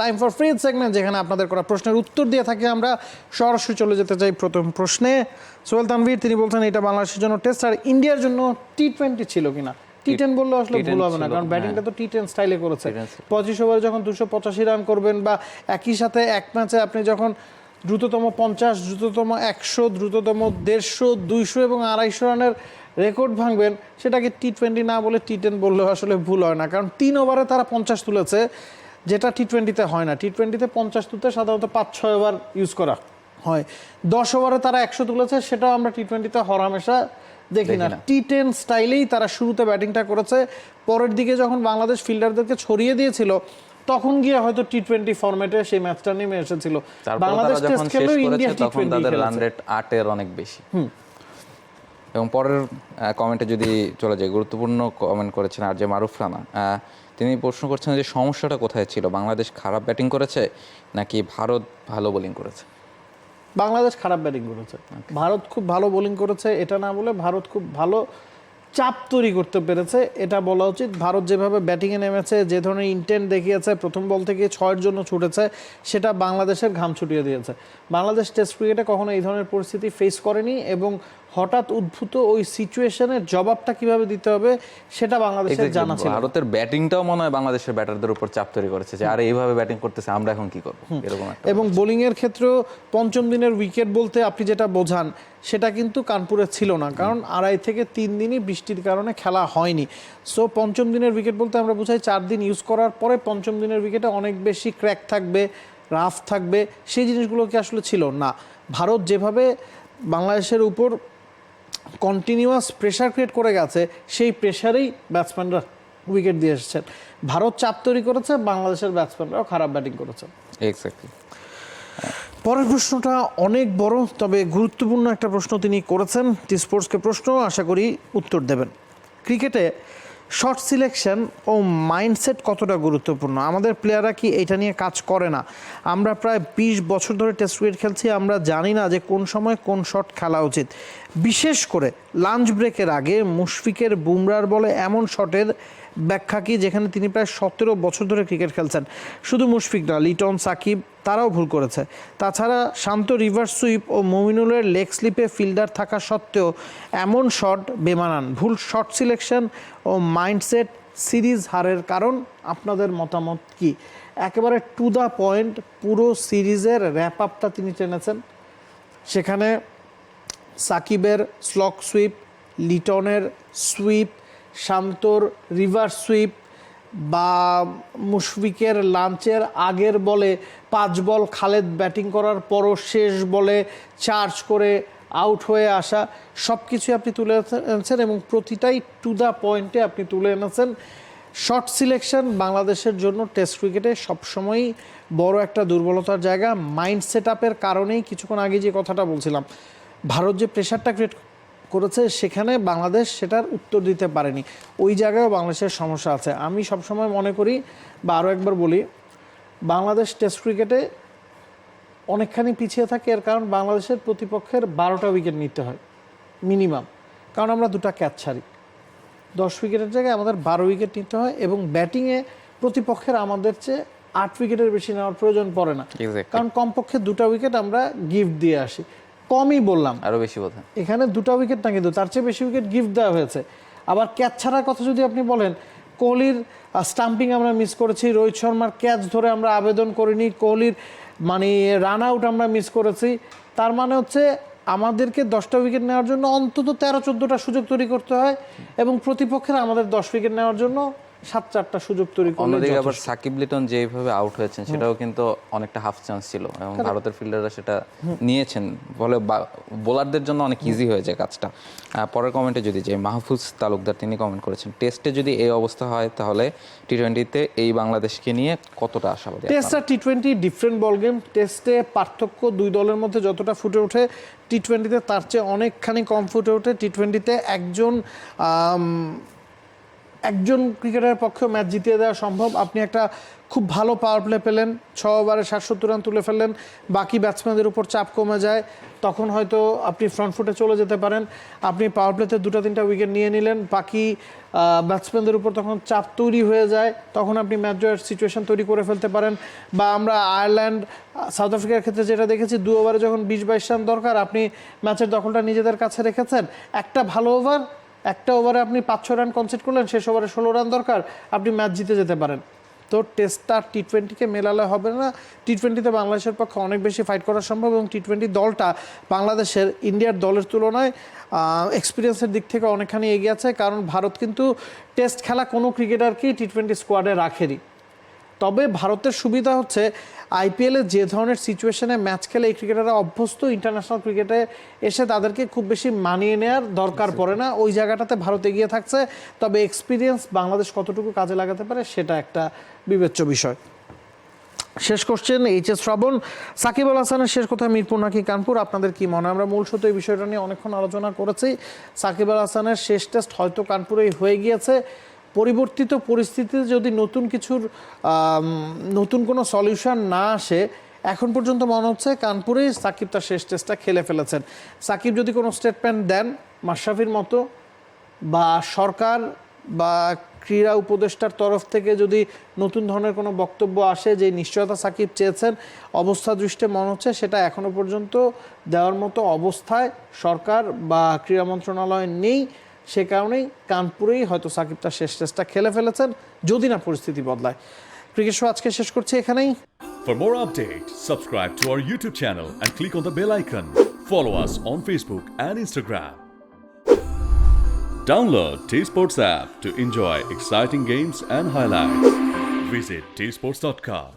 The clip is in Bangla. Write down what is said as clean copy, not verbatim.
টাইম ফর ফ্রি সেগমেন্ট, যেখানে আপনাদের করা প্রশ্নের উত্তর দিয়ে থাকি আমরা। সরাসরি চলে যেতে চাই প্রথম প্রশ্নে। সোহেল তানভীর তিনি বলছেন এটা বাংলাদেশের জন্য টেস্ট আর ইন্ডিয়ার জন্য টি-20 ছিল কিনা। টি10 বললে আসলে ভুল হবে না, কারণ ব্যাটিংটা তো টি10 স্টাইলে করেছে। 25 ওভারে যখন 285 রান করবেন, বা একই সাথে এক ম্যাচে আপনি যখন দ্রুততম 50, দ্রুততম 100, দ্রুততম 150, 200 এবং 250 রানের রেকর্ড ভাঙবেন, সেটাকে টি20 না বলে টি10 বললেও আসলে ভুল হয় না। কারণ 3 ওভারে তারা 50 তুলেছে, যেটা টি20তে হয় না। টি20তে 50 তুলতে সাধারণত 5-6 ওভার ইউজ করা হয়। 10 ওভারে তারা 100 তুলেছে, সেটাও আমরা টি20তে হরহামেশা দেখি না। টি10 স্টাইলেই তারা শুরুতে ব্যাটিংটা করেছে। পরের দিকে যখন বাংলাদেশ ফিল্ডারদেরকে ছড়িয়ে দিয়েছিল, তখন গিয়ে হয়তো টি20 ফরম্যাটে সেই ম্যাচটা নেমে এসেছিল। বাংলাদেশ টেস্ট খেলেও ইন্ডিয়া টি20 তাদের রান রেট 8 এর অনেক বেশি। এবং পরের কমেন্টে যদি চলে যায়, গুরুত্বপূর্ণ কমেন্ট করেছেন আর যে মারুফ রানা। তিনি প্রশ্ন করছেন যে সমস্যাটা কোথায় ছিল, বাংলাদেশ খারাপ ব্যাটিং করেছে নাকি ভারত ভালো বোলিং করেছে? বাংলাদেশ খারাপ ব্যাটিং করেছে, ভারত খুব ভালো বোলিং করেছে। এটা না বলে ভারত খুব ভালো চাপ তৈরি করতে পেরেছে এটা বলা উচিত। ভারত যেভাবে ব্যাটিংয়ে নেমেছে, যে ধরনের ইন্টেন্ট দেখিয়েছে, প্রথম বল থেকে 6-এর জন্য ছুটেছে, সেটা বাংলাদেশের ঘাম ছুটিয়ে দিয়েছে। বাংলাদেশ টেস্ট ক্রিকেটে কখনো এই ধরনের পরিস্থিতি ফেস করেনি, এবং হঠাৎ উদ্ভূত ওই সিচুয়েশনের জবাবটা কিভাবে দিতে হবে সেটা বাংলাদেশের জানা ছিল। ভারতের ব্যাটিংটাও মনে হয় বাংলাদেশের ব্যাটারদের উপর চাপ তৈরি করেছে যে আরে এইভাবে ব্যাটিং করতেছে, আমরা এখন কি করব, এরকম একটা। এবং বোলিংয়ের ক্ষেত্রেও পঞ্চম দিনের উইকেট বলতে আপনি যেটা বোঝান, সেটা কিন্তু কানপুরে ছিল না, কারণ 2.5 থেকে 3 দিনই বৃষ্টির কারণে খেলা হয়নি। সো পঞ্চম দিনের উইকেট বলতে আমরা বোঝাই 4 দিন ইউজ করার পরে পঞ্চম দিনের উইকেটে অনেক বেশি ক্র্যাক থাকবে, রাফ থাকবে, সেই জিনিসগুলো কি আসলে ছিল না। ভারত যেভাবে বাংলাদেশের উপর কন্টিনিউয়াস প্রেশার ক্রিয়েট করে গেছে, সেই প্রেশারেই ব্যাটসম্যানরা উইকেট দিয়ে এসেছেন। ভারত চাপ তৈরি করেছে, বাংলাদেশের ব্যাটসম্যানরাও খারাপ ব্যাটিং করেছে। এক্স্যাক্টলি। পরের প্রশ্নটা অনেক বড়, তবে গুরুত্বপূর্ণ একটা প্রশ্ন তিনি করেছেন। টি স্পোর্টসকে প্রশ্ন, আশা করি উত্তর দেবেন। ক্রিকেটে শর্ট সিলেকশন ও মাইন্ডসেট কতটা গুরুত্বপূর্ণ? আমাদের প্লেয়াররা কি এটা নিয়ে কাজ করে না? আমরা প্রায় 20 বছর ধরে টেস্ট ক্রিকেট খেলছি, আমরা জানি না যে কোন সময় কোন শট খেলা উচিত। বিশেষ করে লাঞ্চ ব্রেকের আগে মুশফিকের বুমরার বলে এমন শটের ব্যাখ্যা কি, যেখানে তিনি প্রায় 17 বছর ধরে ক্রিকেট খেলছেন। শুধু মুশফিক না, লিটন, সাকিব তারাও ভুল করেছে। তাছাড়া শান্ত রিভার্স সুইপ ও মমিনুলের লেগ স্লিপে ফিল্ডার থাকা সত্ত্বেও এমন শট বেমানান। ভুল শট সিলেকশন ও মাইন্ডসেট সিরিজ হারের কারণ। আপনাদের মতামত কি? একেবারে টু দ্য পয়েন্ট পুরো সিরিজের র্যাপ আপটা তিনি টেনেছেন। সেখানে সাকিবের স্লক সুইপ, লিটনের সুইপ, শান্তর রিভার্স সুইপ, বা মুশফিকের লাঞ্চের আগের বলে 5 বল খালেদ ব্যাটিং করার পরও শেষ বলে চার্জ করে আউট হয়ে আসা, সব কিছুই আপনি তুলে এনেছেন, এবং প্রতিটাই টু দ্য পয়েন্টে আপনি তুলে এনেছেন। শর্ট সিলেকশন বাংলাদেশের জন্য টেস্ট ক্রিকেটে সবসময়ই বড় একটা দুর্বলতার জায়গা। মাইন্ড সেট আপের কারণেই, কিছুক্ষণ আগে যে কথাটা বলছিলাম, ভারত যে প্রেশারটা ক্রিয়েট করেছে, সেখানে বাংলাদেশ সেটার উত্তর দিতে পারেনি। ওই জায়গায়ও বাংলাদেশের সমস্যা আছে। আমি সবসময় মনে করি, বা আরও একবার বলি, বাংলাদেশ টেস্ট ক্রিকেটে অনেকখানি পিছিয়ে থাকে। এর কারণ বাংলাদেশের প্রতিপক্ষের 12টা উইকেট নিতে হয় মিনিমাম, কারণ আমরা 2টা ক্যাচ ছাড়ি। 10 উইকেটের জায়গায় আমাদের 12 উইকেট নিতে হয়, এবং ব্যাটিংয়ে প্রতিপক্ষের আমাদের চেয়ে 8 উইকেটের বেশি নেওয়ার প্রয়োজন পড়ে না, কারণ কমপক্ষে 2টা উইকেট আমরা গিফট দিয়ে আসি। কমই বললাম, আরো বেশি কথা, এখানে 2টা উইকেট না, কিন্তু তার চেয়ে বেশি উইকেট গিফট দেওয়া হয়েছে। আবার ক্যাচ ছাড়ার কথা যদি আপনি বলেন, কোহলির স্টাম্পিং আমরা মিস করেছি, রোহিত শর্মার ক্যাচ ধরে আমরা আবেদন করিনি, কোহলির রান আউট আমরা মিস করেছি। তার মানে হচ্ছে আমাদেরকে 10টা উইকেট নেওয়ার জন্য অন্তত 13-14টা সুযোগ তৈরি করতে হয়, এবং প্রতিপক্ষের আমাদের 10 উইকেট নেওয়ার জন্য 7-4টা সুযোগ তৈরি করতে হয়। অন্যদিকে আবার সাকিব লিটন যেভাবে আউট হয়েছেন, সেটাও কিন্তু অনেকটা হাফ চান্স ছিল, এবং ভারতের ফিল্ডাররা সেটা নিয়েছেন, ফলে বোলারদের জন্য অনেক ইজি হয়ে যায় কাজটা। পরের কমেন্টে যদি যে মাহফুজ তালুকদার, তিনি কমেন্ট করেছেন, টেস্টে যদি এই অবস্থা হয় তাহলে টি20তে এই বাংলাদেশকে নিয়ে কতটা আশাবাদী? টেস্ট আর টি20 ডিফারেন্ট বল গেম। টেস্টে পার্থক্য দুই দলের মধ্যে যতটা ফুটে ওঠে, টি20তে তার চেয়ে অনেকখানি কম ফুটে ওঠে। টি20তে একজন ক্রিকেটারের পক্ষে ম্যাচ জিতিয়ে দেওয়া সম্ভব। আপনি একটা খুব ভালো পাওয়ার প্লে পেলেন, 6 ওভারে 60 রান তুলে ফেললেন, বাকি ব্যাটসম্যানদের উপর চাপ কমে যায়, তখন হয়তো আপনি ফ্রন্ট ফুটে চলে যেতে পারেন। আপনি পাওয়ার প্লেতে 2-3টা উইকেট নিয়ে নিলেন, বাকি ব্যাটসম্যানদের উপর তখন চাপ তৈরি হয়ে যায়, তখন আপনি ম্যাচ জয়ের সিচুয়েশন তৈরি করে ফেলতে পারেন। বা আমরা আয়ারল্যান্ড, সাউথ আফ্রিকার ক্ষেত্রে যেটা দেখেছি, 2 ওভারে যখন 20-22 রান দরকার, আপনি ম্যাচের দখলটা নিজেদের কাছে রেখেছেন। একটা ভালো ওভার, একটা ওভারে আপনি 5-6 রান কনসিড করলেন, শেষ ওভারে 16 রান দরকার, আপনি ম্যাচ জিতে যেতে পারেন। তো টেস্টটা টি20কে মেলালে হবে না। টি20তে বাংলাদেশের পক্ষে অনেক বেশি ফাইট করা সম্ভব, এবং টি20 দলটা বাংলাদেশের ইন্ডিয়ার দলের তুলনায় এক্সপিরিয়েন্সের দিক থেকে অনেকখানি এগিয়ে আছে, কারণ ভারত কিন্তু টেস্ট খেলা কোনো ক্রিকেটারকেই টি20 স্কোয়াডে রাখেনি। তবে ভারতের সুবিধা হচ্ছে আইপিএলে যে ধরনের সিচুয়েশনে ম্যাচ খেলে এই ক্রিকেটাররা অভ্যস্ত, ইন্টারন্যাশনাল ক্রিকেটে এসে তাদেরকে খুব বেশি মানিয়ে নেওয়ার দরকার পড়ে না, ওই জায়গাটাতে ভারত এগিয়ে থাকছে। তবে এক্সপিরিয়েন্স বাংলাদেশ কতটুকু কাজে লাগাতে পারে সেটা একটা বিবেচ্য বিষয়। শেষ কোশ্চেন, এইচএস শ্রাবণ, সাকিব আল হাসানের শেষ কথা মিরপুর নাকি কানপুর, আপনাদের কি মনে হয়? আমরা মূলত এই বিষয়টা নিয়ে অনেকক্ষণ আলোচনা করেছি। সাকিব আল হাসানের শেষ টেস্ট হয়তো কানপুরেই হয়ে গিয়েছে। পরিবর্তিত পরিস্থিতিতে যদি নতুন কোনো সলিউশন না আসে, এখন পর্যন্ত মনে হচ্ছে কানপুরেই সাকিব তার শেষ টেস্টটা খেলে ফেলেছেন। সাকিব যদি কোনো স্টেটমেন্ট দেন মাশরাফির মতো, বা সরকার বা ক্রীড়া উপদেষ্টার তরফ থেকে যদি নতুন ধরনের কোনো বক্তব্য আসে, যে নিশ্চয়তা সাকিব চেয়েছেন, অবস্থা দৃষ্টে মনে হচ্ছে সেটা এখনও পর্যন্ত দেওয়ার মতো অবস্থায় সরকার বা ক্রীড়া মন্ত্রণালয় নেই। সে কারণেই কানপুরেই হয়তো সাকিব তার শেষ টেস্টটা খেলে ফেলেছেন, যদি না পরিস্থিতি বদলায়। ক্রিকেট শো আজকে শেষ করছি এখানেই। For more updates, subscribe to our YouTube channel and click on the bell icon. Follow us on Facebook and Instagram. Download T-Sports app to enjoy exciting games and highlights. Visit tsports.com.